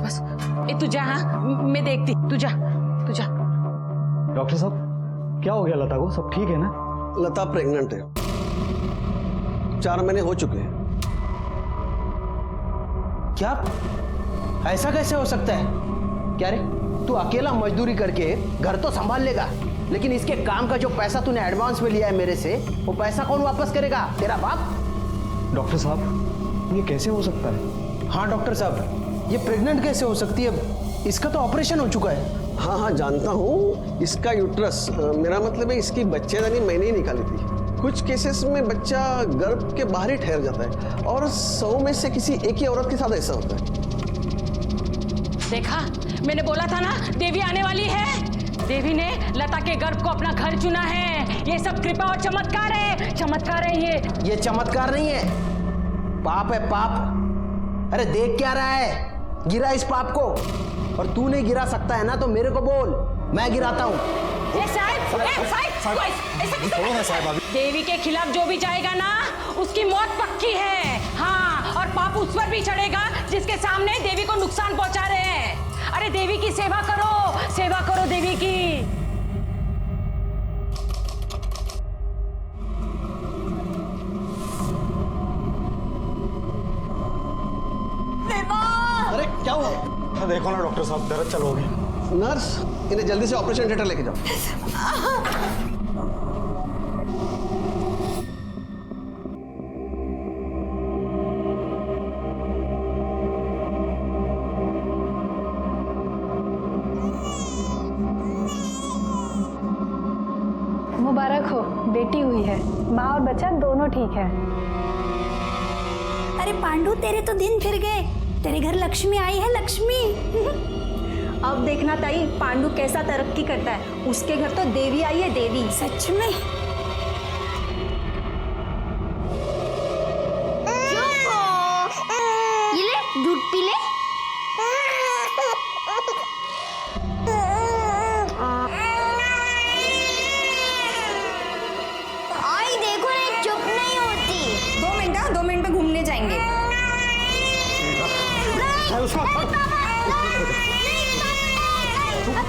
बस तू जा, हाँ मैं देखती, तू जा। डॉक्टर साहब क्या हो गया लता को, सब ठीक है ना? लता प्रेग्नेंट है, 4 महीने हो चुके हैं। क्या? ऐसा कैसे हो सकता है? क्या रे, तू अकेला मजदूरी करके घर तो संभाल लेगा, लेकिन इसके काम का जो पैसा तूने एडवांस में लिया है मेरे से, वो पैसा कौन वापस करेगा? तेरा बाप। डॉक्टर साहब ये कैसे हो सकता है? हाँ डॉक्टर साहब, ये प्रेग्नेंट कैसे हो सकती है? इसका तो ऑपरेशन हो चुका है। हाँ जानता हूँ, इसका यूट्रस, मेरा मतलब है इसकी बच्चेदानी मैंने ही निकाली थी। कुछ केसेस में बच्चा गर्भ के बाहर ही ठहर जाता है और 100 में से किसी एक ही औरत के साथ ऐसा होता है। देखा, मैंने बोला था ना देवी आने वाली है। देवी ने लता के गर्भ को अपना घर चुना है। ये सब कृपा और चमत्कार है, चमत्कार है ये चमत्कार नहीं है, पाप है पाप। अरे देख क्या रहा है? गिरा इस पाप को। और तू नहीं गिरा सकता है ना तो मेरे को बोल, मैं गिराता हूँ। देवी के खिलाफ जो भी जाएगा ना उसकी मौत पक्की है। हाँ, और पाप उस पर भी चढ़ेगा जिसके सामने देवी को नुकसान पहुंचा रहे हैं। अरे देवी की सेवा करो देवी की। अरे क्या हुआ? देखो ना डॉक्टर साहब, दर्द चलो गई। नर्स, इन्हें जल्दी से ऑपरेशन थिएटर लेके जाओ। मुबारक हो, बेटी हुई है। माँ और बच्चा दोनों ठीक है। अरे पांडु, तेरे तो दिन फिर गए। तेरे घर लक्ष्मी आई है, लक्ष्मी। अब देखना ताई, पांडु कैसा तरक्की करता है। उसके घर तो देवी आई है, देवी। सच में? ये ले, दूध पी ले। आई देखो ना, चुप नहीं होती। 2 मिनट में घूमने जाएंगे।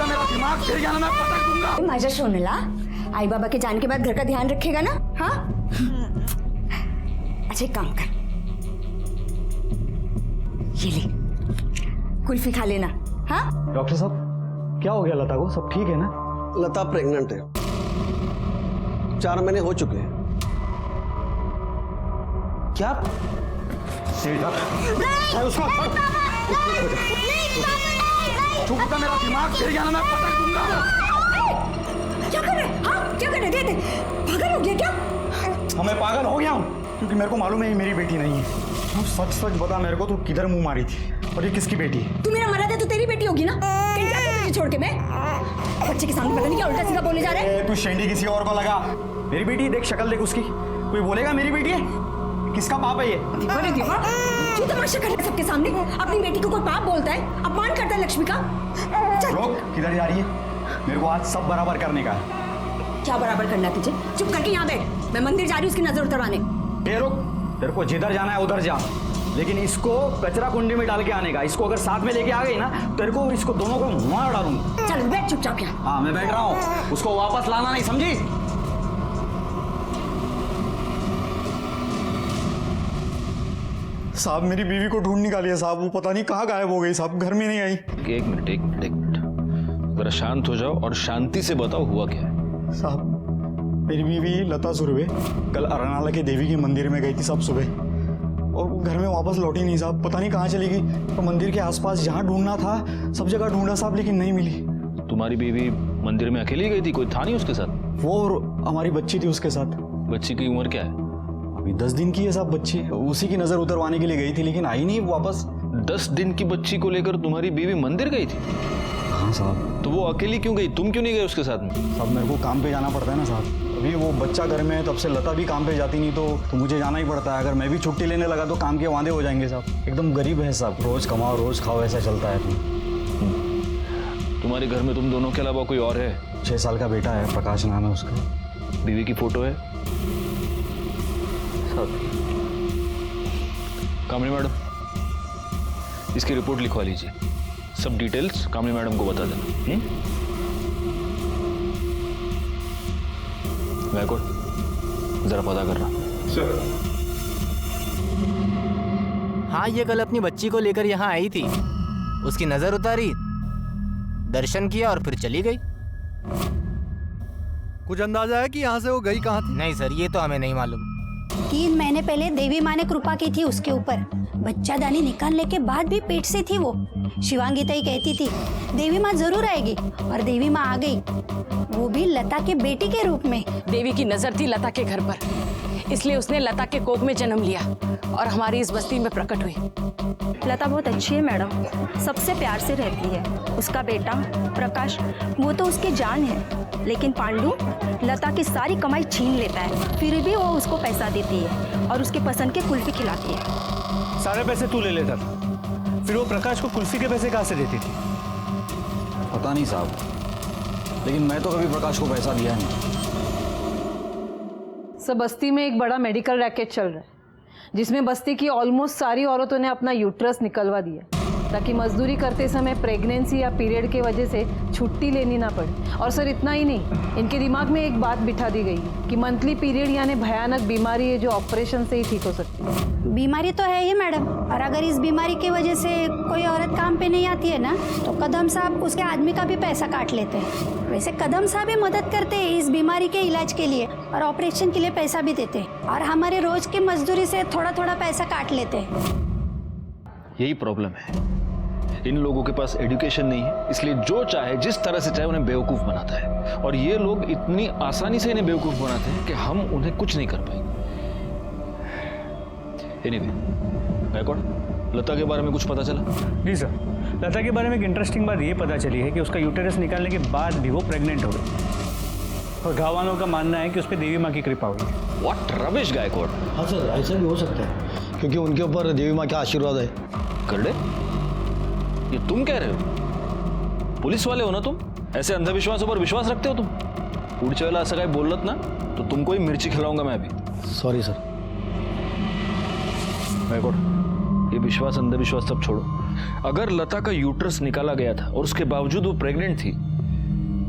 मेरा दिमाग फिर गया ना, मैं पटक दूंगा। माझा सोनला, आई बाबा के जाने के बाद घर का ध्यान रखेगा ना? हाँ। अच्छा एक काम कर, ये ले, कुल्फी खा लेना। हाँ डॉक्टर साहब क्या हो गया लता को, सब ठीक है ना? लता प्रेग्नेंट है, 4 महीने हो चुके हैं। क्या? मेरा दिमाग फिर गया ना, मैं पटक दूंगा। क्या कर रहे? हाँ क्या कर रहे? दे पागल हो गया क्या? मैं पागल हो गया हूँ क्योंकि मेरे को मालूम है ये मेरी बेटी नहीं है। तू सच सच बता मेरे को, तू किधर मुंह मारी थी और ये किसकी बेटी है? तू मेरा मरा था तो तेरी बेटी होगी ना? कहीं जाती तुझे छोड़ के मैं? बच्चे के सामने पता नहीं क्या उल्टा सीधा बोले जा रहे हैं। तू शेंडी किसी और को लगा। मेरी बेटी देख, शक्ल देख उसकी, कोई बोलेगा मेरी बेटी है? किसका पाप है ये? क्यों तमाशा कर रहे हैं सबके सामने? अपनी बेटी को कोई पाप बोलता है, अपमान करता है लक्ष्मी का। लोग किधर जा रही है? मेरे को आज सब बराबर करने का है। क्या बराबर करना है तुझे? चुप करके यहाँ बैठ, मैं मंदिर जा रही हूँ उसकी नजर उतरवाने। रुक, तेरे को जिधर जाना है उधर जा, लेकिन इसको कचरा कुंडी में डाल के आने का। इसको अगर साथ में लेके आ गई ना तेरे को इसको दोनों को मार डालूंगा। चल बैठ चुपचाप यहाँ। हाँ मैं बैठ रहा हूँ, उसको वापस लाना नहीं, समझी? साहब मेरी बीवी को ढूंढ निकालिए साहब, वो पता नहीं कहाँ गायब हो गई साहब, घर में नहीं आई। एक मिनट जरा शांत हो जाओ और शांति से बताओ हुआ क्या है। साहब मेरी बीवी लता सुरवे कल अरनाला के देवी के मंदिर में गई थी साहब सुबह, और घर में वापस लौटी नहीं साहब, पता नहीं कहाँ चली गई। तो मंदिर के आसपास जहाँ ढूंढना था सब जगह ढूंढा साहब, लेकिन नहीं मिली। तुम्हारी बीवी मंदिर में अकेली गई थी, कोई था नहीं उसके साथ? वो और हमारी बच्ची थी उसके साथ। बच्ची की उम्र क्या है? अभी 10 दिन की है साहब बच्ची, उसी की नजर उतरवाने के लिए गई थी लेकिन आई नहीं वापस। 10 दिन की बच्ची को लेकर तुम्हारी बीवी मंदिर गई थी? हाँ साहब। तो वो अकेली क्यों गई, तुम क्यों नहीं गए उसके साथ में? साहब मेरे को काम पे जाना पड़ता है ना साहब, अभी वो बच्चा घर में है, तब से लता भी काम पे जाती नहीं तो मुझे जाना ही पड़ता है। अगर मैं भी छुट्टी लेने लगा तो काम के वादे हो जाएंगे साहब। एकदम गरीब है साहब, रोज कमाओ रोज खाओ ऐसा चलता है। तुम्हारे घर में तुम दोनों के अलावा कोई और है? 6 साल का बेटा है, प्रकाश नाम है उसका। बीवी की फोटो है? कामनी मैडम इसकी रिपोर्ट लिखवा लीजिए। सब डिटेल्स कामनी मैडम को बता देना। गायकवाड़ जरा पता कर रहा। हाँ, ये कल अपनी बच्ची को लेकर यहाँ आई थी, उसकी नजर उतारी, दर्शन किया और फिर चली गई। कुछ अंदाजा है कि यहाँ से वो गई कहाँ थी? नहीं सर, ये तो हमें नहीं मालूम। 3 महीने पहले देवी माँ ने कृपा की थी उसके ऊपर। बच्चा दानी निकालने के बाद भी पेट से थी वो। शिवांगी ताई कहती थी देवी माँ जरूर आएगी, और देवी माँ आ गई, वो भी लता के बेटी के रूप में। देवी की नजर थी लता के घर पर, इसलिए उसने लता के कोख में जन्म लिया और हमारी इस बस्ती में प्रकट हुई। लता बहुत अच्छी है मैडम, सबसे प्यार से रहती है। उसका बेटा प्रकाश, वो तो उसकी जान है, लेकिन पांडु लता की सारी कमाई छीन लेता है, फिर भी वो उसको पैसा देती है और उसके पसंद के कुल्फी खिलाती है। सारे पैसे तू ले लेता था, फिर वो प्रकाश को कुल्फी के पैसे कहाँ से देती थी? पता नहीं साहब, लेकिन मैं तो कभी प्रकाश को पैसा दिया नहीं। सब बस्ती में एक बड़ा मेडिकल रैकेट चल रहा है, जिसमें बस्ती की ऑलमोस्ट सारी औरतों ने अपना यूट्रस निकलवा दिया, ताकि मजदूरी करते समय प्रेगनेंसी या पीरियड के वजह से छुट्टी लेनी ना पड़े। और सर इतना ही नहीं, इनके दिमाग में एक बात बिठा दी गई है कि मंथली पीरियड यानी भयानक बीमारी है जो ऑपरेशन से ही ठीक हो सकती है। बीमारी तो है ही मैडम, और अगर इस बीमारी की वजह से कोई औरत काम पे नहीं आती है ना, तो कदम साहब उसके आदमी का भी पैसा काट लेते हैं। वैसे कदम साहब भी मदद करते हैं इस बीमारी के इलाज के लिए, और ऑपरेशन के लिए पैसा भी देते हैं, और हमारे रोज की मजदूरी से थोड़ा थोड़ा पैसा काट लेते हैं। यही प्रॉब्लम है, इन लोगों के पास एजुकेशन नहीं है, इसलिए जो चाहे जिस तरह से चाहे उन्हें बेवकूफ बनाता है, और ये लोग इतनी आसानी से इन्हें बेवकूफ बनाते हैं कि हम उन्हें कुछ नहीं कर पाएंगे। एनीवे, गायकवाड़, लता के बारे में कुछ पता चला? जी सर, लता के बारे में एक इंटरेस्टिंग बात ये पता चली है कि उसका यूटेरस निकालने के बाद भी वो प्रेग्नेंट हो गई, और गाँव वालों का मानना है कि उस पर देवी माँ की कृपा हुई है। What rubbish Gaikwad. हाँ सर, ऐसा भी हो सकता है, क्योंकि उनके ऊपर देवी माँ का आशीर्वाद है। करड़े, ये तुम कह रहे हो? पुलिस वाले हो ना तुम? ऐसे अंधविश्वासों पर विश्वास रखते हो तुम? पुढच्या वेळेला असं काही बोललत ना तो तुमको ही मिर्ची खिलाऊंगा मैं अभी। Sorry sir. गायकवाड़, ये विश्वास अंधविश्वास सब छोड़ो। अगर लता का यूट्रस निकाला गया था और उसके बावजूद वो प्रेग्नेंट थी,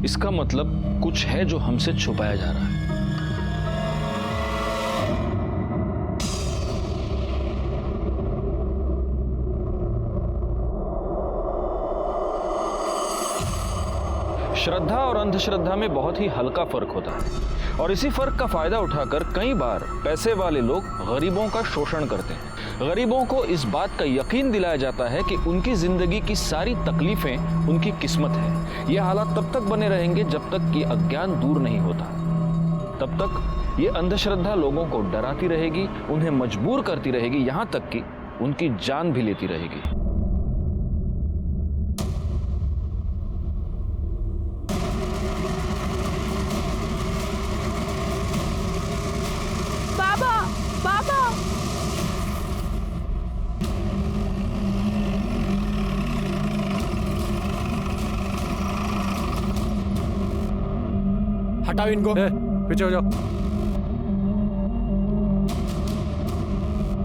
इसका मतलब कुछ है जो हमसे छुपाया जा रहा है। श्रद्धा और अंधश्रद्धा में बहुत ही हल्का फर्क होता है, और इसी फर्क का फायदा उठाकर कई बार पैसे वाले लोग गरीबों का शोषण करते हैं। गरीबों को इस बात का यकीन दिलाया जाता है कि उनकी जिंदगी की सारी तकलीफें उनकी किस्मत है। ये हालात तब तक बने रहेंगे जब तक कि अज्ञान दूर नहीं होता। तब तक ये अंधश्रद्धा लोगों को डराती रहेगी, उन्हें मजबूर करती रहेगी, यहां तक कि उनकी जान भी लेती रहेगी। हटाओ इनको। पीछे हो जाओ।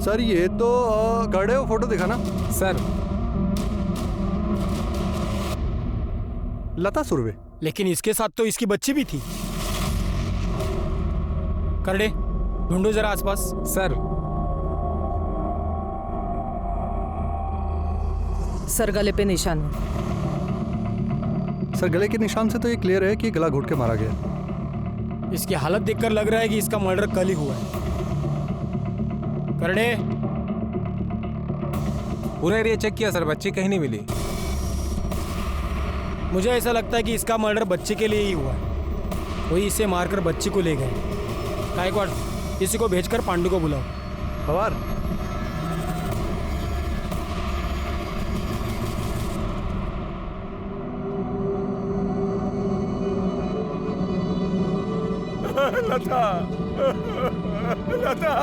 सर ये तो गड़े हो, फोटो दिखाना। सर लता सुरवे, लेकिन इसके साथ तो इसकी बच्ची भी थी। करड़े, ढूंढो जरा आसपास। सर सर गले पे निशान है। सर गले के निशान से तो ये क्लियर है कि गला घोट के मारा गया। इसकी हालत देखकर लग रहा है कि इसका मर्डर कल ही हुआ है। करड़े, पूरा एरिया चेक किया सर, बच्ची कहीं नहीं मिली। मुझे ऐसा लगता है कि इसका मर्डर बच्चे के लिए ही हुआ है, वही इसे मारकर बच्ची को ले गए। गायकवाड़, किसी को भेजकर पांडु को बुलाओ। पवार, लता, लता,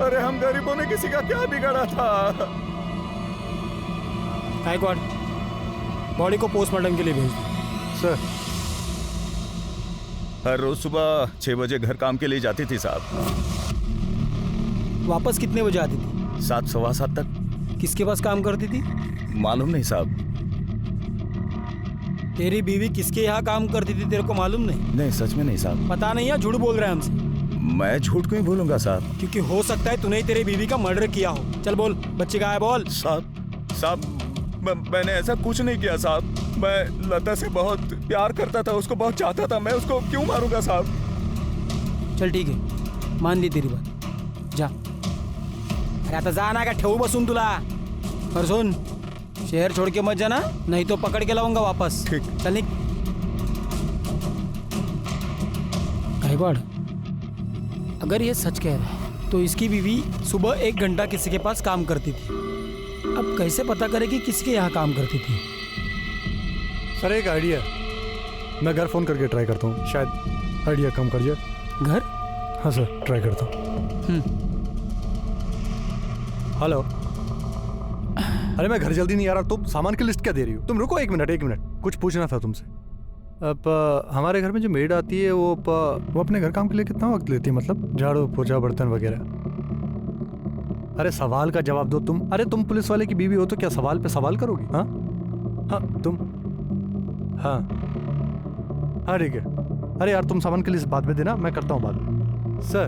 अरे हम गरीबों ने किसी का क्या बिगाड़ा था? गायकवाड़, बॉडी को पोस्टमार्टम के लिए भेज दो। सर हर रोज सुबह 6 बजे घर काम के लिए जाती थी साहब। वापस कितने बजे आती थी? 7 सवा 7 तक। किसके पास काम करती थी? मालूम नहीं साहब। तेरी बीवी किसके यहाँ काम करती थी तेरे को मालूम नहीं? नहीं, सच में नहीं साहब। पता नहीं है, झूठ बोल रहे हैं हमसे। मैं झूठ क्यों बोलूंगा साहब? क्योंकि हो सकता है तूने ही तेरी बीवी का मर्डर किया हो। चल बोल, बच्चे कहाँ है बोल। साहब मैंने ऐसा कुछ नहीं किया साहब। मैं लता से बहुत प्यार करता था, उसको बहुत चाहता था। मैं उसको क्यों मारूंगा साहब? चल ठीक है, मान ली तेरी बात, जा। अरे आता जा ना, का ठेवू बसून तुला। पर सुन, शहर छोड़ के मत जाना, नहीं तो पकड़ के लाऊंगा वापस। ठीक। चल निक। गायकवाड़, अगर ये सच कह रहा है तो इसकी बीवी सुबह 1 घंटा किसी के पास काम करती थी। अब कैसे पता करेगी किसके यहाँ काम करती थी? सर एक आइडिया, मैं घर फोन करके ट्राई करता हूँ, शायद आइडिया कम कर जाए। घर? हाँ सर, ट्राई करता हूँ। हेलो। अरे मैं घर जल्दी नहीं आ रहा, तुम सामान की लिस्ट क्या दे रही हो? तुम रुको 1 मिनट, कुछ पूछना था तुमसे। अब हमारे घर में जो मेड आती है वो अपने घर काम के लिए कितना वक्त लेती है? मतलब झाड़ू पोछा बर्तन वगैरह। अरे सवाल का जवाब दो तुम। अरे तुम पुलिस वाले की बीवी हो तो क्या सवाल पे सवाल करोगी? हाँ हाँ तुम, हाँ ठीक है। अरे यार तुम सामान की लिस्ट बाद में देना, मैं करता हूँ बाद में। सर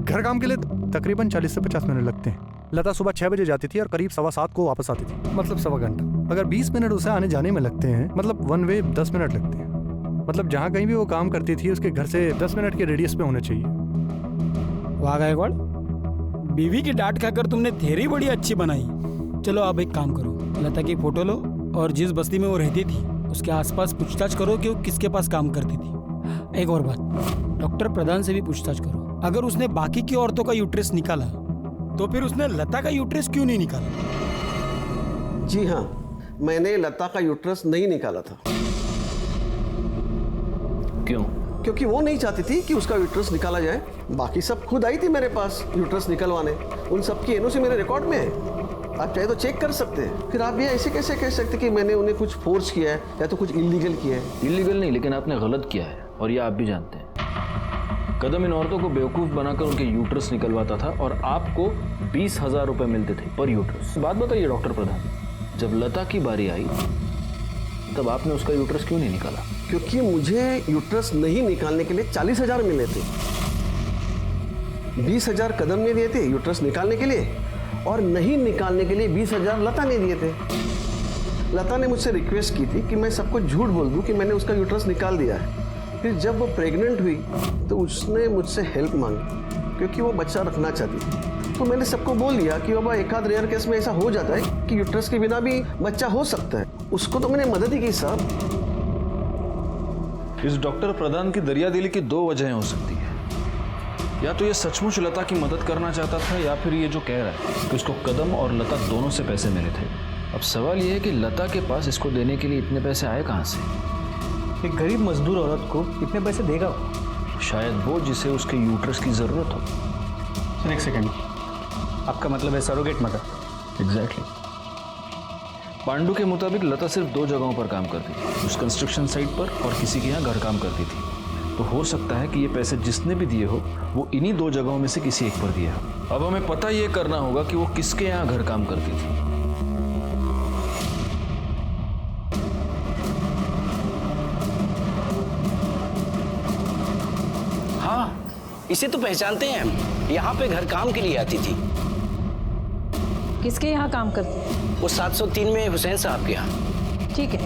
घर काम के लिए तकरीबन 40 से 50 मिनट लगते हैं। लता सुबह 6 बजे जाती थी और करीब 7:15 को वापस आती थी, मतलब सवा घंटा। अगर 20 मिनट उसे आने जाने में लगते हैं, मतलब वन वे 10 मिनट लगते हैं। मतलब जहाँ कहीं भी वो काम करती थी उसके घर से 10 मिनट के रेडियस में होने चाहिए। वाह गायकवाड़, बीवी की डांट खाकर तुमने थेरी बड़ी अच्छी बनाई। चलो आप एक काम करो, लता की फोटो लो और जिस बस्ती में वो रहती थी उसके आसपास पूछताछ करो कि वो किसके पास काम करती थी। एक और बात, डॉक्टर प्रधान से भी पूछताछ करो। अगर उसने बाकी की औरतों का यूट्रस निकाला तो फिर उसने लता का यूट्रस क्यों नहीं निकाला? जी हाँ, मैंने लता का यूट्रस नहीं निकाला था। क्यों? क्योंकि वो नहीं चाहती थी कि उसका यूट्रस निकाला जाए। बाकी सब खुद आई थी मेरे पास यूट्रस निकलवाने, उन सब की एनओसी मेरे रिकॉर्ड में है, आप चाहे तो चेक कर सकते हैं। फिर आप ये ऐसे कैसे कह सकते कि मैंने उन्हें कुछ फोर्स किया है या तो कुछ इलीगल किया है? इलीगल नहीं, लेकिन आपने गलत किया है और ये आप भी जानते हैं। कदम इन औरतों को बेवकूफ़ बनाकर उनके यूट्रस निकलवाता था और आपको 20,000 रुपए मिलते थे पर यूट्रस। बात बताइए डॉक्टर प्रधान, जब लता की बारी आई तब आपने उसका यूट्रस क्यों नहीं निकाला? क्योंकि मुझे यूट्रस नहीं निकालने के लिए 40,000 मिले थे। 20,000 कदम ने दिए थे यूट्रस निकालने के लिए और नहीं निकालने के लिए 20,000 लता ने दिए थे। लता ने मुझसे रिक्वेस्ट की थी कि मैं सबको झूठ बोल दूं कि मैंने उसका यूट्रस निकाल दिया है। फिर जब वो प्रेग्नेंट हुई तो उसने मुझसे हेल्प मांगी क्योंकि वो बच्चा रखना चाहती थी। तो मैंने सबको बोल दिया कि बाबा एक आध रेयर केस में ऐसा हो जाता है कि यूट्रस के बिना भी बच्चा हो सकता है। उसको तो मैंने मदद ही की साहब। इस डॉक्टर प्रधान की दरियादिली की 2 वजहें हो सकती है। या तो ये सचमुच लता की मदद करना चाहता था या फिर ये जो कह रहा है कि उसको कदम और लता दोनों से पैसे मिले थे। अब सवाल ये है कि लता के पास इसको देने के लिए इतने पैसे आए कहाँ से? एक गरीब मजदूर औरत को इतने पैसे देगा वो? शायद वो जिसे उसके यूट्रस की जरूरत हो। एक सेकेंड, आपका मतलब है सरोगेट मदर? एग्जैक्टली। पांडु के मुताबिक लता सिर्फ 2 जगहों पर काम करती थी, उस कंस्ट्रक्शन साइट पर और किसी के यहाँ घर काम करती थी। तो हो सकता है कि ये पैसे जिसने भी दिए हो वो इन्हीं 2 जगहों में से किसी एक पर दिए हो। अब हमें पता ये करना होगा कि वो किसके यहाँ घर काम करती थी। इसे तो पहचानते हैं हम, यहाँ पे घर काम के लिए आती थी। किसके यहाँ काम करती? वो 703 में हुसैन साहब के यहाँ। ठीक है।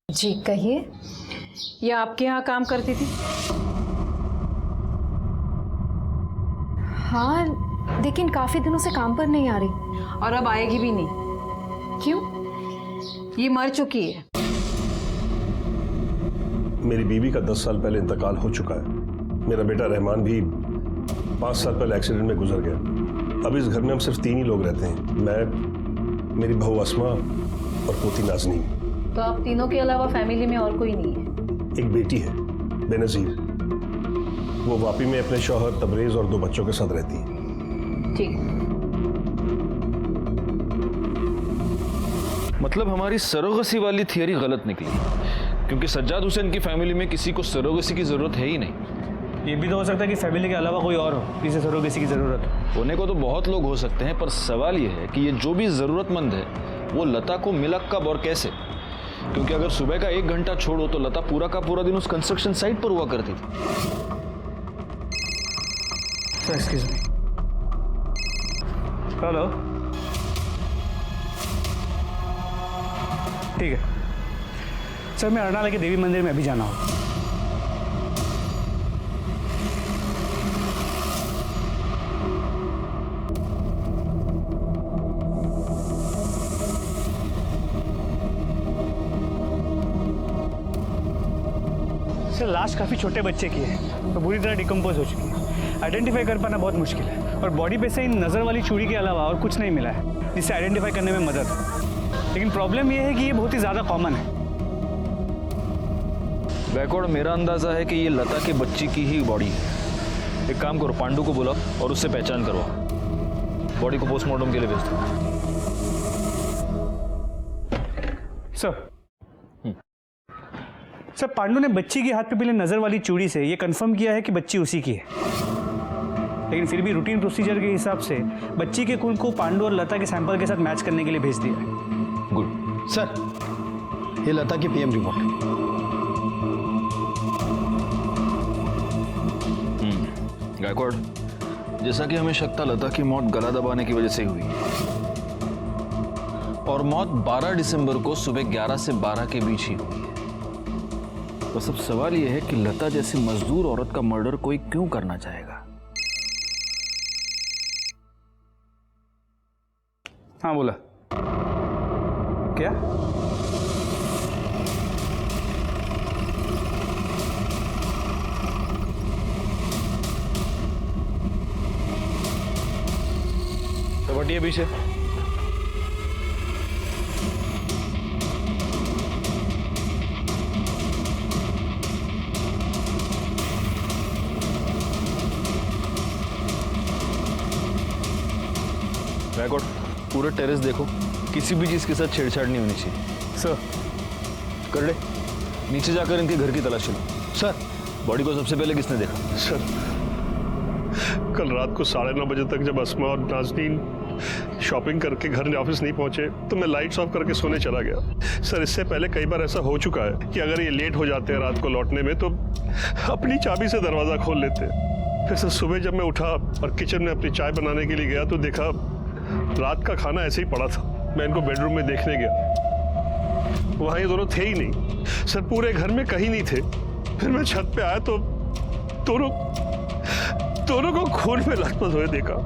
जी कहिए। ये आपके यहाँ काम करती थी? हाँ, लेकिन काफी दिनों से काम पर नहीं आ रही और अब आएगी भी नहीं। क्यों? ये मर चुकी है। मेरी बीवी का 10 साल पहले इंतकाल हो चुका है। मेरा बेटा रहमान भी 5 साल पहले एक्सीडेंट में गुजर गया। अब इस घर में हम सिर्फ 3 ही लोग रहते हैं, मैं, मेरी बहू अस्मा और पोती नाज़नीन। तो आप तीनों के अलावा फैमिली में और कोई नहीं है? एक बेटी है बेनज़ीर, वो वापी में अपने शौहर तबरेज और 2 बच्चों के साथ रहती है। ठीक। मतलब हमारी सरोगसी वाली थियरी गलत निकली, क्योंकि सज्जाद हुसैन की फैमिली में किसी को सरोगसी की जरूरत है ही नहीं। ये भी तो हो सकता है कि फैमिली के अलावा कोई और हो जिसे सरोगेसी की जरूरत हो। होने को तो बहुत लोग हो सकते हैं, पर सवाल ये है कि ये जो भी जरूरतमंद है वो लता को मिला कब और कैसे? क्योंकि अगर सुबह का 1 घंटा छोड़ो तो लता पूरा का पूरा दिन उस कंस्ट्रक्शन साइट पर हुआ करती थी। Excuse me. हेलो, ठीक है सर, मैं अरनाला के देवी मंदिर में अभी जाना हूँ। सर लाश काफ़ी छोटे बच्चे की है तो बुरी तरह डिकम्पोज हो चुकी है। आइडेंटिफाई कर पाना बहुत मुश्किल है और बॉडी पे से इन नज़र वाली चूड़ी के अलावा और कुछ नहीं मिला है जिससे आइडेंटिफाई करने में मदद हो। लेकिन प्रॉब्लम यह है कि ये बहुत ही ज़्यादा कॉमन है। बैकवर्ड मेरा अंदाजा है कि ये लता के बच्ची की ही बॉडी है। एक काम करो, पांडु को बुलाओ और उससे पहचान करवाओ। बॉडी को पोस्टमार्टम के लिए भेज दो। सर पांडु ने बच्ची के हाथ पे पहले नजर वाली चूड़ी से ये कंफर्म किया है कि बच्ची उसी की है, लेकिन फिर भी रूटीन प्रोसीजर के हिसाब से बच्ची के खून को पांडु और लता के सैंपल के साथ मैच करने के लिए भेज दिया है। गुड सर, ये लता की पीएम रिपोर्ट। गायकवाड़, जैसा कि हमें शक था लता की मौत गला दबाने की वजह से हुई और मौत 12 दिसंबर को सुबह 11 से 12 के बीच ही हुई है। बस अब सवाल यह है कि लता जैसी मजदूर औरत का मर्डर कोई क्यों करना चाहेगा? हाँ बोला क्या? तो बटिए पीछे। बैकवर्ड पूरे टेरेस देखो, किसी भी चीज के साथ छेड़छाड़ नहीं होनी चाहिए। सर कर ले, नीचे जाकर इनके घर की तलाशी लो। सर, बॉडी को सबसे पहले किसने देखा? सर, कल रात को 9:30 बजे तक जब अस्मा और नाज़नीन शॉपिंग करके घर ऑफिस नहीं पहुंचे तो मैं लाइट्स ऑफ करके सोने चला गया। सर, इससे पहले कई बार ऐसा हो चुका है कि अगर ये लेट हो जाते हैं रात को लौटने में तो अपनी चाबी से दरवाज़ा खोल लेते। फिर सर सुबह जब मैं उठा और किचन में अपनी चाय बनाने के लिए गया तो देखा रात का खाना ऐसे ही पड़ा था। मैं इनको बेडरूम में देखने गया, वहां ये दोनों थे ही नहीं। सर पूरे घर में कहीं नहीं थे। फिर मैं छत पे आया तो दोनों को खून में लथपथ हुए देखा।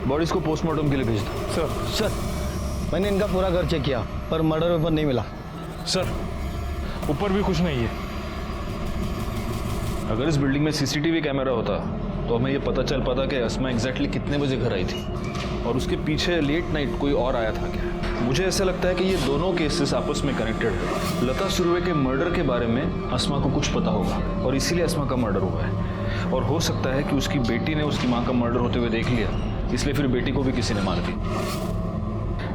बॉडीज को पोस्टमार्टम के लिए भेज दो। सर, मैंने इनका पूरा घर चेक किया पर मर्डर पेपर नहीं मिला। सर, ऊपर भी कुछ नहीं है। अगर इस बिल्डिंग में सीसीटीवी कैमरा होता तो हमें ये पता चल पाता कि अस्मा एग्जैक्टली कितने बजे घर आई थी और उसके पीछे लेट नाइट कोई और आया था क्या। मुझे ऐसा लगता है कि ये दोनों केसेस आपस में कनेक्टेड है। लता सुरवे के मर्डर के बारे में अस्मा को कुछ पता होगा और इसीलिए अस्मा का मर्डर हुआ है। और हो सकता है कि उसकी बेटी ने उसकी माँ का मर्डर होते हुए देख लिया, इसलिए फिर बेटी को भी किसी ने मार दी।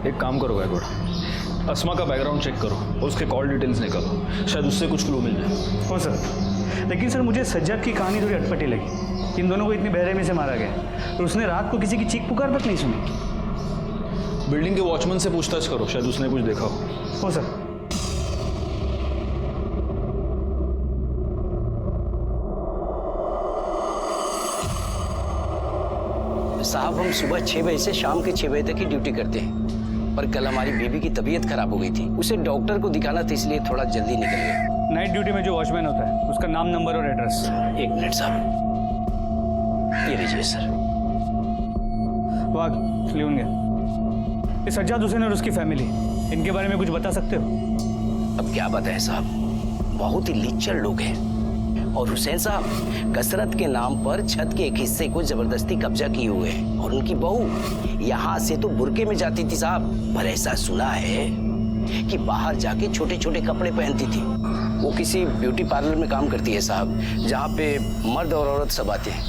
एक काम करो गायकवाड़, अस्मा का बैकग्राउंड चेक करो और उसके कॉल डिटेल्स निकालो, शायद उससे कुछ क्लू मिल जाए। हो सर, लेकिन सर मुझे सज्जाद की कहानी थोड़ी अटपटी लगी। इन दोनों को इतनी बेरहमी से मारा गया और उसने रात को किसी की चीख पुकार तक नहीं सुनी। बिल्डिंग के वॉचमैन से पूछताछ करो, शायद उसने कुछ देखा हो सर। साहब, हम सुबह 6 बजे से शाम के 6 बजे तक की ड्यूटी करते हैं, पर कल हमारी बीबी की तबीयत खराब हो गई थी। उसे डॉक्टर को दिखाना था, इसलिए थोड़ा जल्दी निकल गए। नाइट ड्यूटी में जो वॉचमैन होता है उसका नाम, नंबर और एड्रेस। 1 मिनट साहब, ये लीजिए सर। वाह, लिखून गया। ये सज्जाद हुसैन और उसकी फैमिली, इनके बारे में कुछ बता सकते हो? अब क्या बताएं साहब, बहुत ही लिच्चड़ लोग हैं और हुसैन साहब कसरत के नाम पर छत के एक हिस्से को जबरदस्ती कब्जा किए हुए हैं। और उनकी बहू यहाँ से तो बुर्के में जाती थी साहब, पर ऐसा सुना है कि बाहर जाके छोटे छोटे कपड़े पहनती थी। वो किसी ब्यूटी पार्लर में काम करती है साहब, जहाँ पे मर्द और औरत सब आते हैं।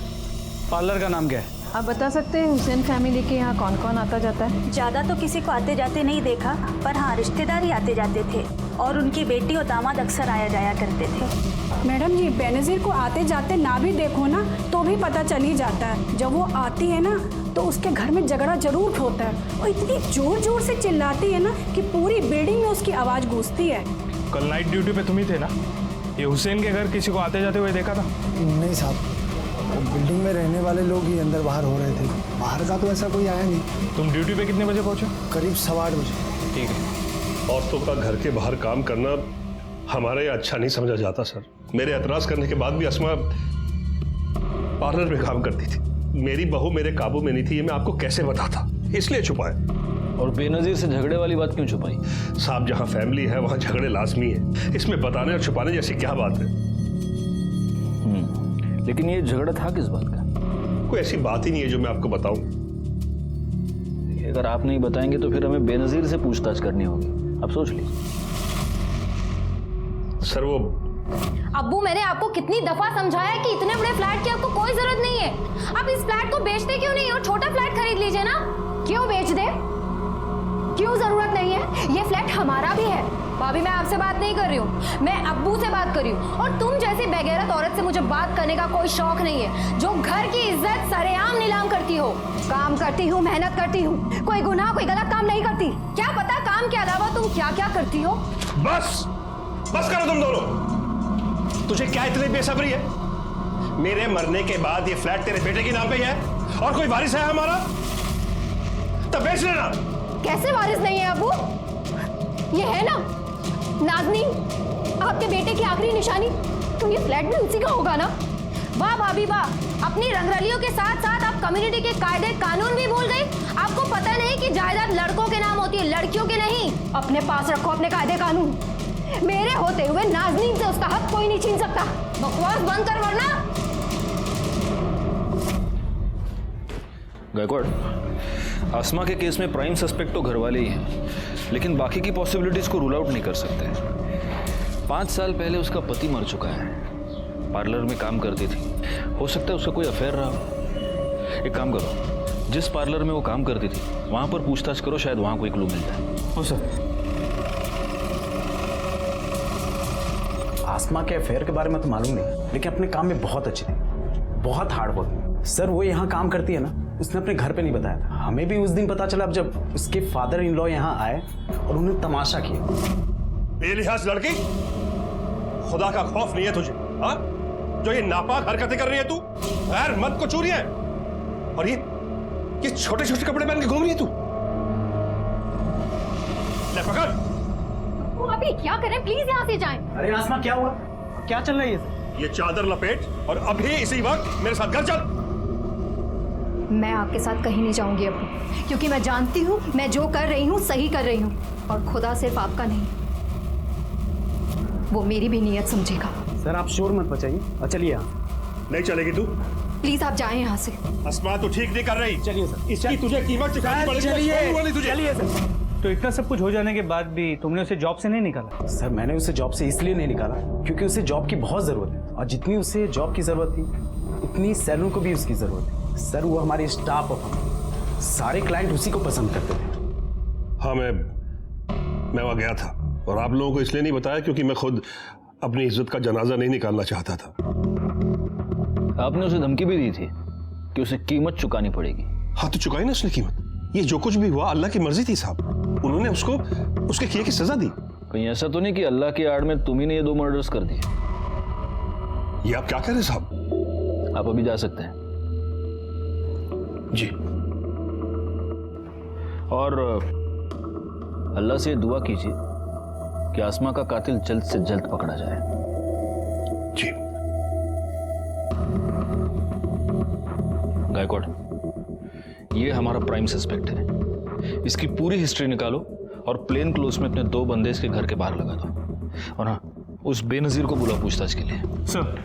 पार्लर का नाम क्या है? आप बता सकते हैं हुसैन फैमिली के यहाँ कौन कौन आता जाता है? ज़्यादा तो किसी को आते जाते नहीं देखा, पर हाँ रिश्तेदार ही आते जाते थे और उनकी बेटी और दामाद अक्सर आया जाया करते थे। मैडम जी, बेनज़ीर को आते जाते ना भी देखो ना तो भी पता चल ही जाता है। जब वो आती है ना तो उसके घर में झगड़ा जरूर होता है और इतनी जोर जोर से चिल्लाती है ना कि पूरी बिल्डिंग में उसकी आवाज़ गूंजती है। कल नाइट ड्यूटी पे तुम ही थे ना? ये हुसैन के घर किसी को आते जाते हुए देखा था? नहीं साहब, बिल्डिंग में रहने वाले लोग ही अंदर बाहर हो रहे थे, बाहर का तो ऐसा कोई आया नहीं। तुम ड्यूटी पे कितने बजे पहुंचे? करीब 8:15 बजे। ठीक है। औरतों का घर के बाहर काम करना हमारे यहाँ अच्छा नहीं समझा जाता सर। मेरे एतराज करने के बाद भी अस्मा पार्लर में काम करती थी। मेरी बहू मेरे काबू में नहीं थी, ये मैं आपको कैसे बताता, इसलिए छुपाया। और बेनजीर से झगड़े वाली बात क्यों छुपाई? साहब, जहाँ फैमिली है वहाँ झगड़े लाजमी है, इसमें बताने और छुपाने जैसी क्या बात है? लेकिन ये झगड़ा था किस बात का? कोई ऐसी बात ही नहीं है जो मैं आपको बताऊं। अगर आप नहीं बताएंगे तो फिर हमें बेनजीर से पूछताछ करनी होगी। अब सोच लीजिए। सर वो अब्बू, मैंने आपको कितनी दफा समझाया कि इतने बड़े फ्लैट की आपको कोई जरूरत नहीं है। आप इस फ्लैट को बेचते क्यों नहीं और छोटा फ्लैट खरीद लीजिए ना। क्यों बेच दे? क्यों जरूरत नहीं है? ये फ्लैट हमारा भी है। भाभी, मैं आपसे बात नहीं कर रही हूँ, मैं अब्बू से बात कर रही हूँ। और तुम जैसी बेगैरत औरत से मुझे बात करने का कोई शौक नहीं है, जो घर की इज्जत सरेआम नीलाम करती हो। काम करती हूँ, मेहनत करती हूँ, कोई गुनाह कोई गलत काम नहीं करती। क्या पता काम के अलावा तुम क्या क्या करती हो। बस करो तुम दोनों। तुझे क्या इतनी बेसब्री है? मेरे मरने के बाद ये फ्लैट तेरे बेटे के नाम पे ही है और कोई वारिस है हमारा? तब बेच लेना। कैसे वारिस नहीं है अब्बू? ये है ना नाज़नीन, आपके बेटे की आखिरी निशानी, तो ये फ्लैट भी उसी का होगा ना। वाह भाभी वाह, अपनी रंगरलियों के साथ साथ आप कम्युनिटी के कायदे कानून भी भूल गई। आपको पता नहीं कि जायदाद लड़कों के नाम होती है, लड़कियों के नहीं। अपने पास रखो अपने कायदे कानून। मेरे होते हुए नाज़नीन से उसका हक कोई नहीं छीन सकता। बकवास बंद कर वरना। गायकवाड़, आसमा के केस में प्राइम सस्पेक्ट तो घर वाले ही हैं, लेकिन बाकी की पॉसिबिलिटीज को रूल आउट नहीं कर सकते। 5 साल पहले उसका पति मर चुका है, पार्लर में काम करती थी, हो सकता है उसका कोई अफेयर रहा हो। एक काम करो, जिस पार्लर में वो काम करती थी वहां पर पूछताछ करो, शायद वहां कोई क्लू मिल जाए। हो सर। आसमा के अफेयर के बारे में तो मालूम नहीं, लेकिन अपने काम में बहुत अच्छी थी, बहुत हार्ड वर्क। सर वो यहाँ काम करती है ना, उसने अपने घर पे नहीं बताया था, हमें भी उस दिन पता चला जब उसके फादर इन लॉ यहाँ आए और उन्होंने तमाशा किया। बेलिहाज लड़की, खुदा का खौफ नहीं है तुझे? हाँ, जो ये नापाक हरकतें कर रही है तू, गैर मर्द को चूरी है, और ये छोटे छोटे कपड़े पहन के घूम रही है तू। ले पकड़। वो अभी क्या करें, प्लीज यहाँ से जाएं। अरे आसमा क्या हुआ, क्या चल रहा है ये चादर लपेट और अभी इसी वक्त मेरे साथ घर चल। मैं आपके साथ कहीं नहीं जाऊंगी अब्बू, क्योंकि मैं जानती हूँ मैं जो कर रही हूँ सही कर रही हूँ, और खुदा सिर्फ आपका नहीं, वो मेरी भी नीयत समझेगा। सर आप शोर मत बचाइए और चलिए यहाँ। नहीं चलेगी तू? प्लीज आप जाएं यहाँ से। अस्मा तू ठीक नहीं कर रही। चलिए सर, इसकी तुझे कीमत चुकानी पड़ेगी। चलिए सर। तो इतना सब कुछ हो जाने के बाद भी तुमने उसे जॉब से नहीं निकाला? सर मैंने उसे जॉब से इसलिए नहीं निकाला क्योंकि उसे जॉब की बहुत जरूरत है, और जितनी उसे जॉब की जरूरत थी उतनी सैलून को भी उसकी जरूरत है। सर वो हमारे स्टाफ ऑफ सारे क्लाइंट उसी को पसंद करते थे। हाँ मैं वहां गया था, और आप लोगों को इसलिए नहीं बताया क्योंकि मैं खुद अपनी इज्जत का जनाजा नहीं निकालना चाहता था। आपने उसे धमकी भी दी थी कि उसे कीमत चुकानी पड़ेगी। हाँ तो चुकाई ना उसने कीमत। ये जो कुछ भी हुआ अल्लाह की मर्जी थी साहब, उन्होंने उसको उसके किए की सजा दी। कहीं ऐसा तो नहीं कि अल्लाह की आड़ में तुम ही ने ये 2 मर्डर्स कर दिए? ये आप क्या कह रहे हैं साहब? आप अभी जा सकते हैं जी। और अल्लाह से दुआ कीजिए कि आसमा का कातिल जल्द से जल्द पकड़ा जाए। जी। गायकवाड़, ये हमारा प्राइम सस्पेक्ट है, इसकी पूरी हिस्ट्री निकालो और प्लेन क्लोज में अपने 2 बंदे इसके घर के बाहर लगा दो। और हाँ, उस बेनजीर को बुला पूछताछ के लिए। सर,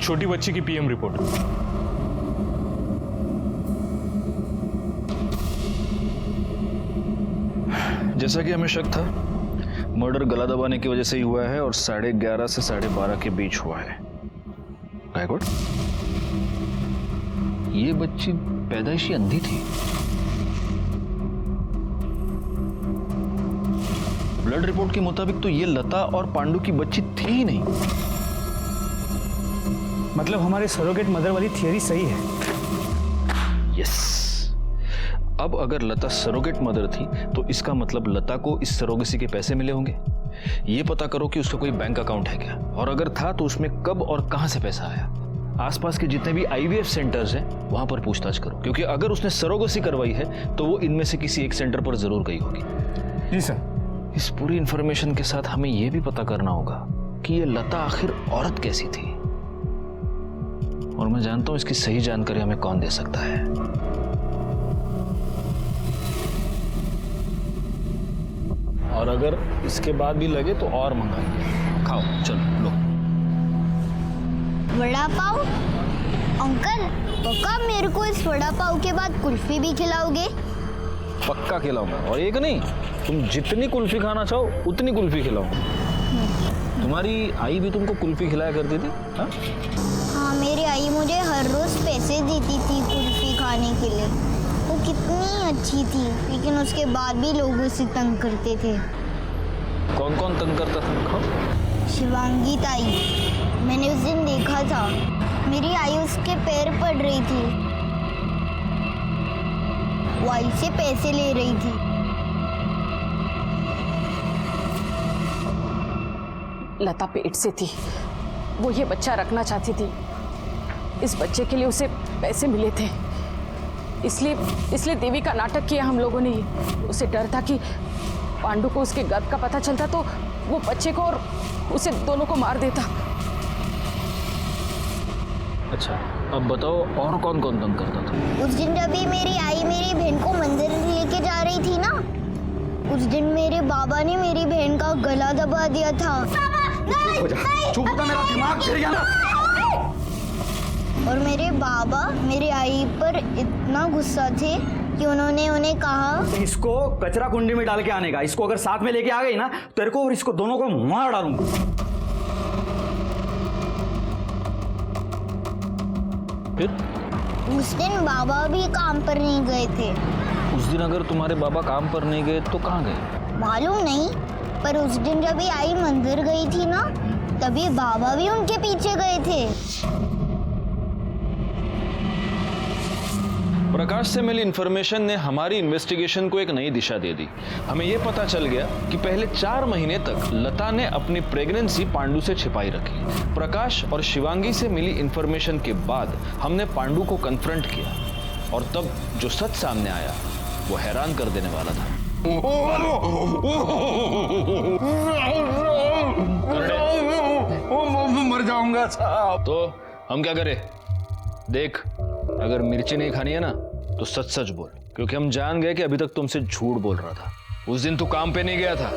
छोटी बच्ची की पीएम रिपोर्ट। जैसा कि हमें शक था, मर्डर गला दबाने की वजह से ही हुआ है और 11:30 से 12:30 के बीच हुआ है। गायकवाड़, ये बच्ची पैदाइशी अंधी थी। ब्लड रिपोर्ट के मुताबिक तो ये लता और पांडु की बच्ची थी ही नहीं। मतलब हमारे सरोगेट मदर वाली थियरी सही है। यस। अब अगर लता सरोगेट मदर थी तो इसका मतलब लता को इस सरोगेसी के पैसे मिले होंगे। ये पता करो कि उसका कोई बैंक अकाउंट है क्या, और अगर था तो उसमें कब और कहां से पैसा आया। आसपास के जितने भी आईवीएफ सेंटर्स हैं वहां पर पूछताछ करो, क्योंकि अगर उसने सरोगेसी करवाई है तो वो इनमें से किसी एक सेंटर पर जरूर गई होगी। जी सर। इस पूरी इंफॉर्मेशन के साथ हमें यह भी पता करना होगा कि ये लता आखिर औरत कैसी थी, और मैं जानता हूं इसकी सही जानकारी हमें कौन दे सकता है। और अगर इसके बाद भी लगे तो और मंगाएंगे। खाओ, चलो लो। वड़ा पाव? अंकल, पक्का मेरे को इस वड़ा पाव के बाद कुल्फी भी खिलाओगे? पक्का खिलाऊंगा, और एक नहीं, तुम जितनी कुल्फी खाना चाहो उतनी कुल्फी खिलाऊंगा। तुम्हारी आई भी तुमको कुल्फी खिलाया करती थी? हाँ, मेरी आई मुझे हर रोज पैसे देती थी कुल्फी खाने के लिए। वो कितनी अच्छी थी, लेकिन उसके बाद भी लोग उसे तंग करते थे। कौन कौन तंग करता था? खाओ। शिवांगी ताई, मैंने उस दिन देखा था, मेरी आई उसके पैर पड़ रही थी, वो आई से पैसे ले रही थी। लता पेट से थी, वो ये बच्चा रखना चाहती थी। इस बच्चे के लिए उसे पैसे मिले थे, इसलिए देवी का नाटक किया हम लोगों ने। उसे डर था कि पांडु को उसके गर्भ का पता चलता तो वो बच्चे को और उसे दोनों को मार देता। अच्छा, अब बताओ और कौन कौन तंग करता था? उस दिन जब भी मेरी आई मेरी बहन को मंदिर लेके जा रही थी ना, उस दिन मेरे बाबा ने मेरी बहन का गला दबा दिया था। चुप होता, मेरा दिमाग फिर गया ना। और मेरे बाबा मेरी आई पर इतना गुस्सा थे कि उन्होंने उन्हें कहा, इसको कचरा कुंडी में डाल के आने का। इसको अगर साथ में लेके आ गई ना, तेरे को और इसको दोनों को मार डालूंगा। फिर उस दिन बाबा भी काम पर नहीं गए थे। उस दिन अगर तुम्हारे बाबा काम पर नहीं गए तो कहाँ गए? मालूम नहीं, पर उस दिन जब भी आई मंदिर गई थी ना, तभी बाबा भी उनके पीछे गए थे। प्रकाश से मिली इंफॉर्मेशन ने हमारी इन्वेस्टिगेशन को एक नई दिशा दे दी। हमें यह पता चल गया कि पहले 4 महीने तक लता ने अपनी प्रेगनेंसी पांडु से छिपाई रखी। प्रकाश और शिवांगी से मिली इंफॉर्मेशन के बाद हमने पांडु को कन्फ्रंट किया, और तब जो सच सामने आया वो हैरान कर देने वाला था। मर जाऊंगा साहब। तो हम क्या करें? देख, अगर मिर्ची नहीं खानी है ना तो सच सच बोल, क्योंकि हम जान गए कि अभी तक तुमसे झूठ बोल रहा था। उस दिन तू काम पे नहीं गया था।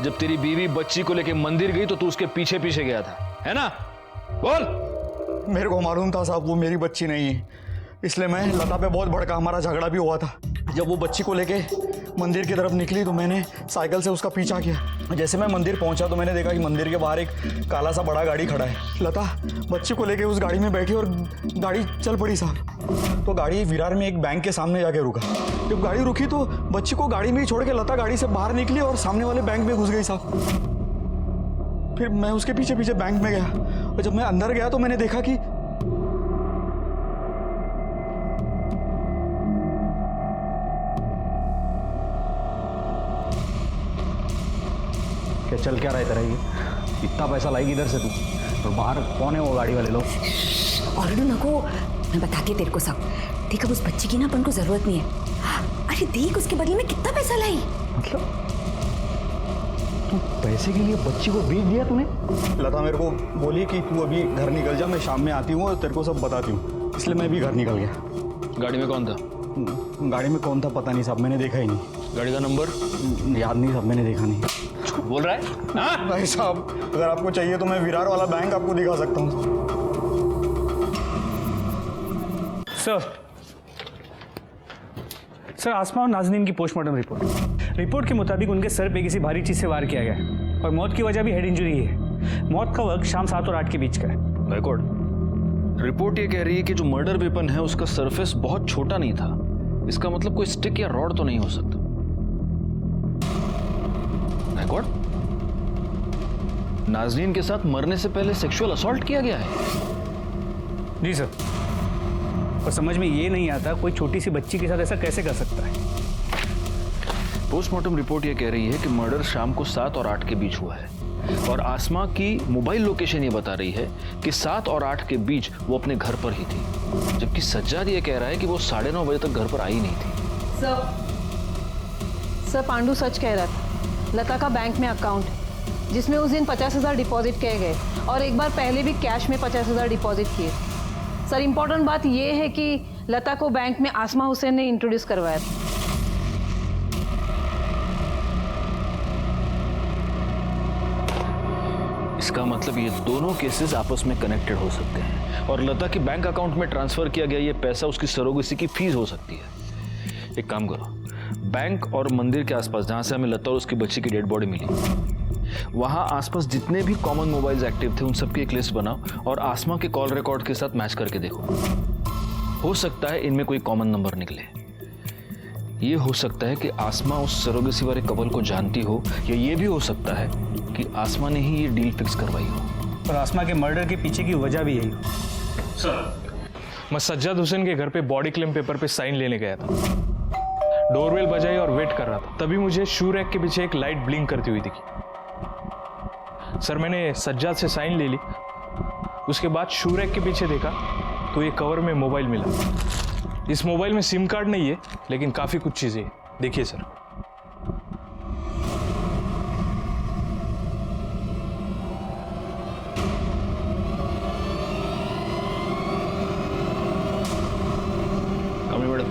जब तेरी बीवी बच्ची को लेके मंदिर गई तो तू उसके पीछे पीछे गया था, है ना? बोल। मेरे को मालूम था साहब वो मेरी बच्ची नहीं है, इसलिए मैं लता पे बहुत भड़का। हमारा झगड़ा भी हुआ था। जब वो बच्ची को लेके मंदिर की तरफ निकली तो मैंने साइकिल से उसका पीछा किया। जैसे मैं मंदिर पहुंचा तो मैंने देखा कि मंदिर के बाहर एक काला सा बड़ा गाड़ी खड़ा है। लता बच्ची को लेके उस गाड़ी में बैठी और गाड़ी चल पड़ी साहब। तो गाड़ी विरार में एक बैंक के सामने जाके रुका। जब गाड़ी रुकी तो बच्ची को गाड़ी में ही छोड़ के लता गाड़ी से बाहर निकली और सामने वाले बैंक में घुस गई साहब। फिर मैं उसके पीछे पीछे बैंक में गया, और जब मैं अंदर गया तो मैंने देखा कि क्या चल क्या रहा है तेरा? ये इतना पैसा लाएगी इधर से तू, और बाहर कौन है वो गाड़ी वाले लोग? और नको, मैं बताती तेरे को सब। देख, अब उस बच्ची की ना अपन को जरूरत नहीं है। अरे देख, उसके बदले में कितना पैसा लाई। मतलब तू पैसे के लिए बच्ची को बेच दिया तूने? लता मेरे को बोली कि तू अभी घर निकल जा, मैं शाम में आती हूँ और तेरे को सब बताती हूँ, इसलिए मैं भी घर निकल गया। गाड़ी में कौन था? गाड़ी में कौन था पता नहीं साहब, मैंने देखा ही नहीं। गाड़ी का नंबर याद नहीं साहब, मैंने देखा नहीं। झूठ बोल रहा है? हाँ? भाई साहब, अगर आपको चाहिए तो मैं विरार वाला बैंक आपको दिखा सकता हूँ। सर, आसमा और नाज़नीन की पोस्टमार्टम रिपोर्ट के मुताबिक उनके सर पे किसी भारी चीज से वार किया गया है और मौत की वजह भी हेड इंजरी है। मौत का वक्त शाम 7 और 8 के बीच का है। बैकवर्ड रिपोर्ट ये कह रही है कि जो मर्डर वेपन है उसका सरफेस बहुत छोटा नहीं था। इसका मतलब कोई स्टिक या रॉड तो नहीं हो सकता। बैकवर्ड, नाज़नीन के साथ मरने से पहले सेक्सुअल असॉल्ट किया गया है। जी सर, और समझ में ये नहीं आता कोई छोटी सी बच्ची के साथ ऐसा कैसे कर सकता है। पोस्टमार्टम रिपोर्ट ये कह रही है कि मर्डर शाम को 7 और 8 के बीच हुआ है और आसमा की मोबाइल लोकेशन ये बता रही है कि 7 और 8 के बीच वो अपने घर पर ही थी, जबकि सज्जाद ये कह रहा है कि वो 9:30 बजे तक घर पर आई नहीं थी। सर, पांडु सच कह रहा था। लता का बैंक में अकाउंट है जिसमें उस दिन 50,000 डिपॉजिट किए गए और एक बार पहले भी कैश में 50,000 डिपॉजिट किए। सर, इम्पोर्टेंट बात यह है कि लता को बैंक में आसमा हुसैन ने इंट्रोड्यूस करवाया था। इसका मतलब ये दोनों केसेस आपस में कनेक्टेड हो सकते हैं और लता के बैंक अकाउंट में ट्रांसफर किया गया ये पैसा उसकी सरोगेसी की फीस हो सकती है। एक काम करो, बैंक और मंदिर के आसपास जहां से हमें लता और उसकी बच्ची की डेड बॉडी मिली, वहां आसपास जितने भी कॉमन मोबाइल्स एक्टिव थे उन सबकी एक लिस्ट बनाओ और आसमा के कॉल रिकॉर्ड के साथ मैच करके देखो। हो सकता है इनमें कोई कॉमन नंबर निकले। ये हो सकता है कि आसमा उस सरोगेसी वाले कपल को जानती हो या ये भी हो सकता है कि आसमा ने ही ये डील फिक्स करवाई हो और आसमा के मर्डर के पीछे की वजह भी यही हो। सर, मैं सज्जाद हुसैन के घर पे बॉडी क्लेम पेपर पे साइन लेने गया था। डोरबेल बजाई और वेट कर रहा था, तभी मुझे शू रैक के पीछे एक लाइट ब्लिंक करती हुई दिखी। सर, मैंने सज्जाद से साइन ले ली। उसके बाद शू रैक के पीछे देखा तो ये कवर में मोबाइल मिला। इस मोबाइल में सिम कार्ड नहीं है लेकिन काफी कुछ चीजें। देखिए सर, मैडम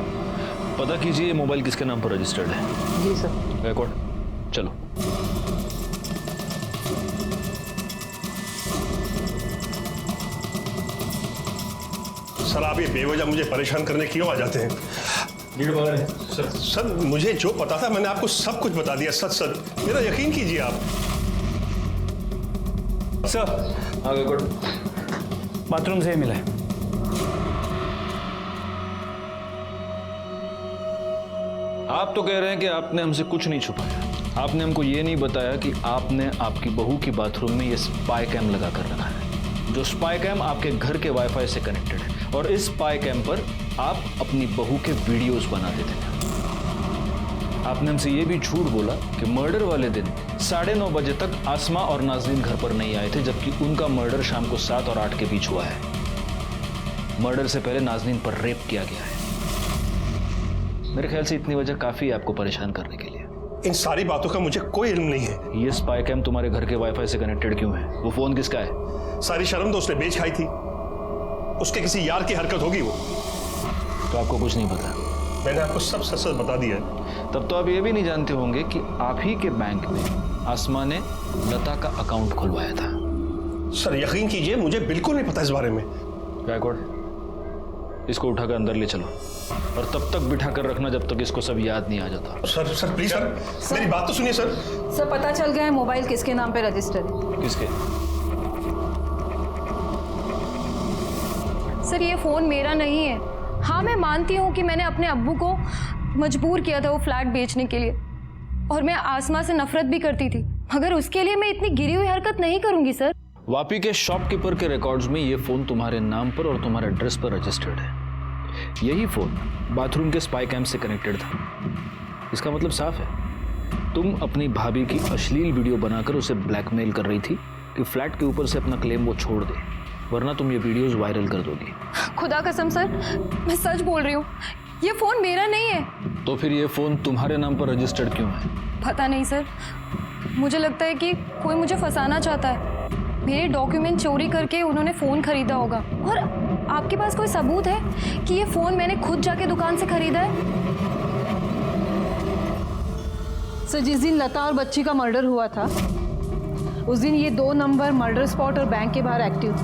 पता कीजिए ये मोबाइल किसके नाम पर रजिस्टर्ड है। जी सर। बैकवर्ड चलो। सर, आप ये बेवजह मुझे परेशान करने क्यों आ जाते हैं? सर, मुझे जो पता था मैंने आपको सब कुछ बता दिया। सच सच मेरा यकीन कीजिए आप। सर, आगे गुड। बाथरूम से मिला है। आप तो कह रहे हैं कि आपने हमसे कुछ नहीं छुपाया। आपने हमको ये नहीं बताया कि आपने आपकी बहू की बाथरूम में ये स्पाई कैम लगा कर रखा है, जो स्पाई कैम आपके घर के वाईफाई से कनेक्टेड है और इस स्पाई कैम पर आप अपनी बहू के वीडियोस बनाते थे। आपने हमसे ये भी झूठ बोला कि मर्डर वाले दिन 9:30 बजे तक आसमा और नाज़नीन घर पर नहीं आए थे, जबकि उनका मर्डर शाम को 7 और 8 के बीच हुआ है। मर्डर से पहले नाज़नीन पर रेप किया गया है। मेरे ख्याल से इतनी वजह काफी है आपको परेशान करने के लिए। इन सारी बातों का मुझे कोई इल्म नहीं है। ये स्पाई कैम तुम्हारे घर के वाईफाई से कनेक्टेड क्यों है? वो फोन किसका है? सारी शर्म तो उसने बेच खाई थी। उसके किसी यार की हरकत होगी वो। तो आपको कुछ नहीं पता? मैंने आपको सब सच सच बता दिया है। तब तो आप ये भी नहीं जानते होंगे कि आप ही के बैंक में आसमा ने लता का अकाउंट खुलवाया था। सर, यकीन कीजिए मुझे बिल्कुल नहीं पता इस बारे में। बैकवर्ड, इसको उठाकर अंदर ले चलो और तब तक बिठा कर रखना जब तक इसको सब याद नहीं आ जाता। सर प्लीज सर, मेरी बात तो सुनिए सर। सर, पता चल गया है मोबाइल किसके नाम पे रजिस्टर है। किसके? सर, ये फोन मेरा नहीं है। हाँ, मैं मानती हूँ कि मैंने अपने अब्बू को मजबूर किया था वो फ्लैट बेचने के लिए और मैं आसमा से नफरत भी करती थी, मगर उसके लिए मैं इतनी गिरी हुई हरकत नहीं करूंगी सर। वापी के शॉपकीपर के रिकॉर्ड्स में ये फोन तुम्हारे नाम पर और तुम्हारे एड्रेस पर रजिस्टर्ड है। यही फोन बाथरूम के स्पाई कैम से कनेक्टेड था। इसका मतलब साफ है, तुम अपनी भाभी की अश्लील वीडियो बनाकर उसे ब्लैकमेल कर रही थी कि फ्लैट के ऊपर से अपना क्लेम वो छोड़ दे, वरना तुम ये वीडियोस वायरल कर दोगी। खुदा कसम सर, मैं सच बोल रही हूँ, ये फोन मेरा नहीं है। तो फिर ये फोन तुम्हारे नाम पर रजिस्टर्ड क्यों है? पता नहीं सर, मुझे लगता है कि कोई मुझे फंसाना चाहता है। मेरे डॉक्यूमेंट चोरी करके उन्होंने फ़ोन खरीदा होगा। और आपके पास कोई सबूत है कि ये फ़ोन मैंने खुद जाके दुकान से खरीदा है? सर जिस दिन लता और बच्ची का मर्डर हुआ था उस दिन ये 2 नंबर मर्डर स्पॉट और बैंक के बाहर एक्टिव थे।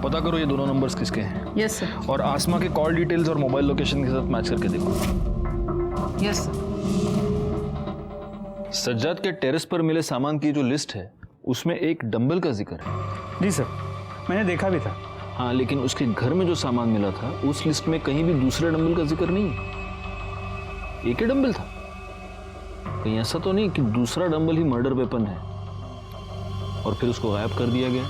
पता करो ये दोनों नंबर्स किसके हैं। Yes sir. और आसमा के कॉल डिटेल्स और मोबाइल लोकेशन के साथ मैच करके देखो। Yes sir. सज्जाद के टेरेस पर मिले सामान की जो लिस्ट है उसमें एक डंबल का जिक्र है। जी सर, मैंने देखा भी था। हाँ, लेकिन उसके घर में जो सामान मिला था उस लिस्ट में कहीं भी दूसरे डंबल का जिक्र नहीं है। एक ही डंबल था। कहीं ऐसा तो नहीं कि दूसरा डंबल ही मर्डर वेपन है और फिर उसको गायब कर दिया गया।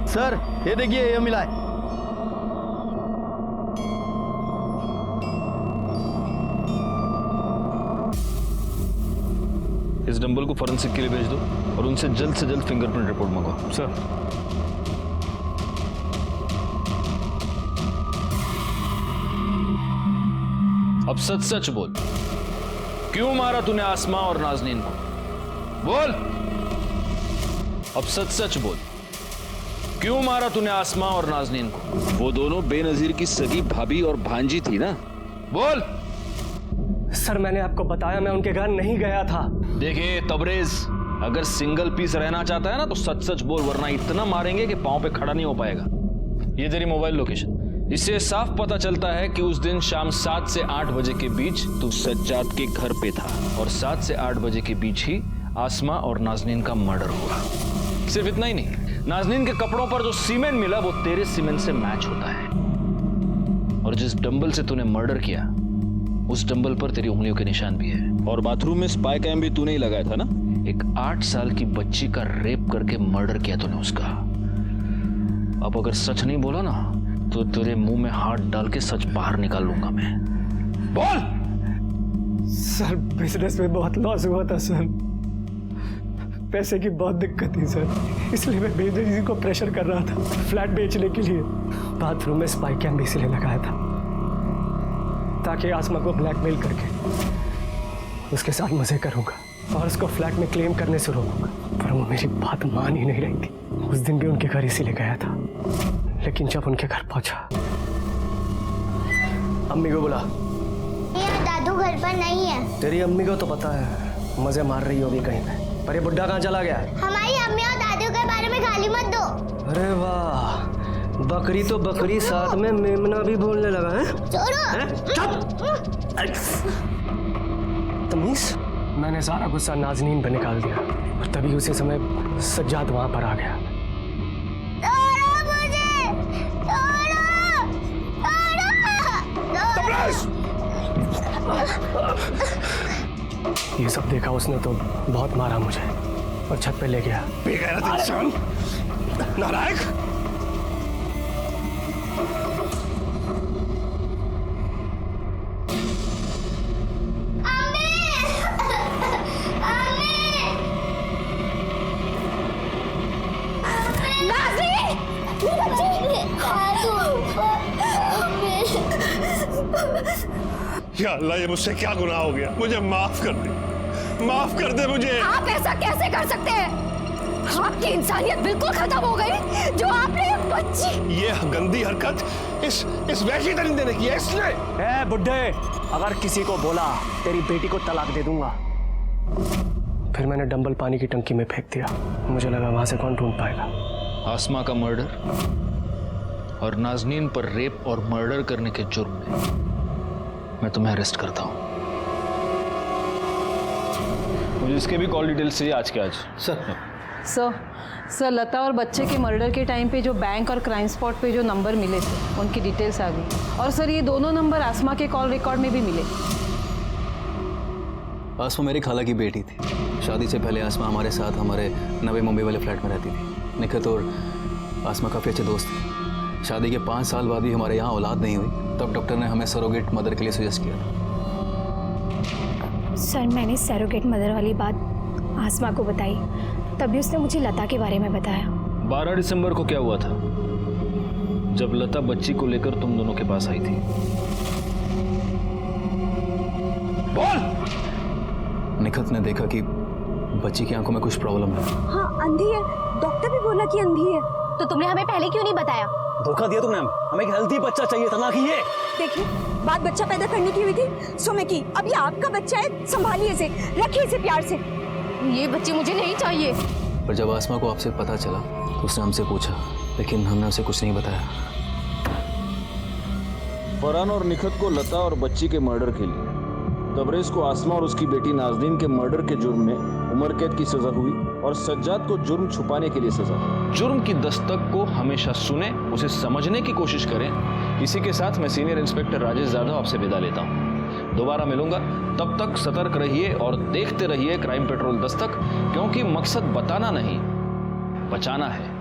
सर ये देखिए ये मिला है। इस डंबल को फॉरेंसिक के लिए भेज दो और उनसे जल्द से जल्द फिंगरप्रिंट रिपोर्ट मंगवाओ। सर। अब सच सच बोल, क्यों मारा तूने आसमा और नाजनीन को? बोल। अब सच सच बोल, क्यों मारा तूने आसमा और नाजनीन को? वो दोनों बेनजीर की सगी भाभी और भांजी थी ना? बोल। सर मैंने आपको बताया मैं उनके घर नहीं गया था। देखिए तबरेज, अगर सिंगल पीस रहना चाहता है ना तो सच सच बोल, वरना इतना मारेंगे कि पांव पे खड़ा नहीं हो पाएगा। ये तेरी मोबाइल लोकेशन, इससे साफ पता चलता है कि उस दिन शाम 7 से 8 बजे के बीच तू सज्जाद के घर पे था और 7 से 8 बजे के बीच ही आसमा और नाजनीन का मर्डर हुआ। सिर्फ इतना ही नहीं, नाजनीन के कपड़ों पर जो सीमेंट मिला वो तेरे सीमेंट से मैच होता है और जिस डंबल से तूने मर्डर किया उस डंबल पर तेरी उंगलियों के निशान भी है। और बाथरूम में स्पाई कैम भी तूने ही लगाया था ना? एक 8 साल की बच्ची का रेप करके मर्डर किया तूने उसका। अब अगर सच नहीं बोला ना तो तेरे मुंह में हाथ डाल के सच बाहर निकाल लूंगा मैं। बोल। सर बिजनेस में बहुत लॉस हुआ था सर, पैसे की बहुत दिक्कत थी सर, इसलिए मैं बिजनेस जी को प्रेशर कर रहा था फ्लैट बेचने के लिए। बाथरूम में स्पाई कैम भी इसलिए लगाया था ताकि आसमा को ब्लैकमेल करके उसके साथ मजे करूंगा और उसको फ्लैट में क्लेम करने से रोकूंगा। पर वो मेरी बात मान ही नहीं रही थी। उस दिन भी उनके घर इसीलिए गया था, लेकिन जब उनके घर पहुंचा अम्मी को बुला। दादू घर पर नहीं है। तेरी अम्मी को तो पता है मजे मार रही होगी कहीं पे, पर ये बुड्ढा कहाँ चला गया? हमारी अम्मी और दादू के बारे में गाली मत दो। अरे वाह, बकरी तो बकरी साथ में मेमना भी बोलने लगा है। तमीज। मैंने सारा गुस्सा नाजनीन पे निकाल दिया और तभी उसी समय सज्जाद वहां पर आ गया। ये सब देखा उसने तो बहुत मारा मुझे और छत पे ले गया। बेगैरत इंसान, नालायक। या अल्लाह, ये मुझसे क्या गुनाह हो गया? मुझे माफ कर दे, माफ कर दे मुझे। आप ऐसा कैसे कर सकते हैं? आपकी इंसानियत बिल्कुल खत्म हो गई जो आपने बच्ची। ये गंदी हरकत इस वैशी दरिंदे ने की है इसने। ए बुड्ढे, अगर किसी को बोला तेरी बेटी को तलाक दे दूंगा। फिर मैंने डंबल पानी की टंकी में फेंक दिया। मुझे लगा वहां से कौन ढूंढ पाएगा। आसमा का मर्डर और नाजनीन पर रेप और मर्डर करने के जुर्म में मैं तुम्हें अरेस्ट करता हूं। मुझे इसके भी कॉल डिटेल्स चाहिए आज के आज। सर लता और बच्चे के मर्डर के टाइम पे जो बैंक और क्राइम स्पॉट पे जो नंबर मिले थे उनकी डिटेल्स आ गई। और सर ये दोनों नंबर आसमा के कॉल रिकॉर्ड में भी मिले। आसमा मेरी खाला की बेटी थी। शादी से पहले आसमा हमारे साथ हमारे नवे मुंबई वाले फ्लैट में रहती थी। निखत और आसमा काफ़ी अच्छे दोस्त थे। शादी के 5 साल बाद भी हमारे यहाँ औलाद नहीं हुई, तब डॉक्टर ने हमें सरोगेट मदर के लिए सजेस्ट किया था। सर मैंने सैरोगेट मदर वाली बात आसमा को बताई, तभी उसने मुझे लता के बारे में बताया। 12 दिसंबर को क्या हुआ था जब लता बच्ची को लेकर तुम दोनों के पास आई थी? बोल! निखत ने देखा कि बच्ची की आंखों में कुछ प्रॉब्लम है। हाँ अंधी है, डॉक्टर भी बोला कि अंधी है। तो तुमने हमें पहले क्यों नहीं बताया? धोखा दिया तुमने हमें। एक हेल्दी बच्चा चाहिए था, ना कि ये। देखिए बात बच्चा पैदा करने की हुई थी समय की, अब ये आपका बच्चा है, संभालिए इसे, रखिए इसे प्यार से। ये बच्चे मुझे नहीं चाहिए। पर जब आसमा को आपसे पता चला तो उसने हमसे पूछा, लेकिन हमने उसे कुछ नहीं बताया। फरहान और निखत को लता और बच्ची के मर्डर के लिए, तबरेज को आसमा और उसकी बेटी नाजनीन के मर्डर के जुर्म में उम्र कैद की सजा हुई और सज्जाद को जुर्म छुपाने के लिए सजा। जुर्म की दस्तक को हमेशा सुने, उसे समझने की कोशिश करें। इसी के साथ मैं सीनियर इंस्पेक्टर राजेश यादव आपसे विदा लेता हूं। दोबारा मिलूंगा, तब तक सतर्क रहिए और देखते रहिए क्राइम पेट्रोल दस्तक, क्योंकि मकसद बताना नहीं, बचाना है।